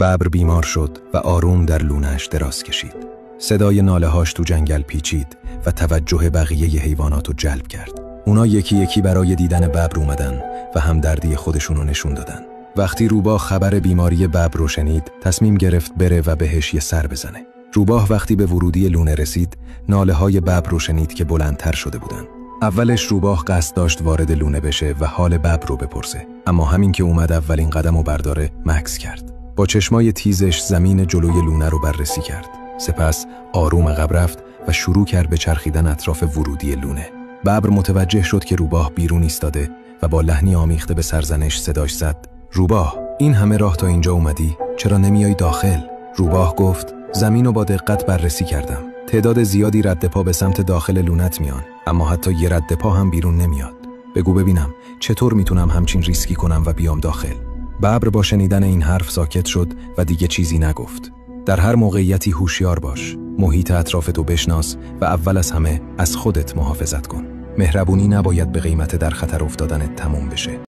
ببر بیمار شد و آروم در لونه‌اش دراز کشید. صدای ناله‌هاش تو جنگل پیچید و توجه بقیه حیوانات رو جلب کرد. اونا یکی یکی برای دیدن ببر اومدن و همدردی خودشونو نشون دادن. وقتی روباه خبر بیماری ببر رو شنید، تصمیم گرفت بره و بهش یه سر بزنه. روباه وقتی به ورودی لونه رسید، ناله‌های ببر رو شنید که بلندتر شده بودن. اولش روباه قصد داشت وارد لونه بشه و حال ببر رو بپرسه، اما همین که اومد اولین قدم رو برداره، مکث کرد. با چشمای تیزش زمین جلوی لونه رو بررسی کرد. سپس آروم عقب رفت و شروع کرد به چرخیدن اطراف ورودی لونه. ببر متوجه شد که روباه بیرون ایستاده و با لحنی آمیخته به سرزنش صداش زد: روباه، این همه راه تا اینجا اومدی، چرا نمیای داخل؟ روباه گفت: زمین رو با دقت بررسی کردم. تعداد زیادی رد پا به سمت داخل لونت میان، اما حتی یه رد پا هم بیرون نمیاد. بگو ببینم چطور میتونم همچین ریسکی کنم و بیام داخل؟ ببر با شنیدن این حرف ساکت شد و دیگه چیزی نگفت. در هر موقعیتی هوشیار باش، محیط اطرافتو بشناس و اول از همه از خودت محافظت کن. مهربونی نباید به قیمت در خطر افتادنت تموم بشه.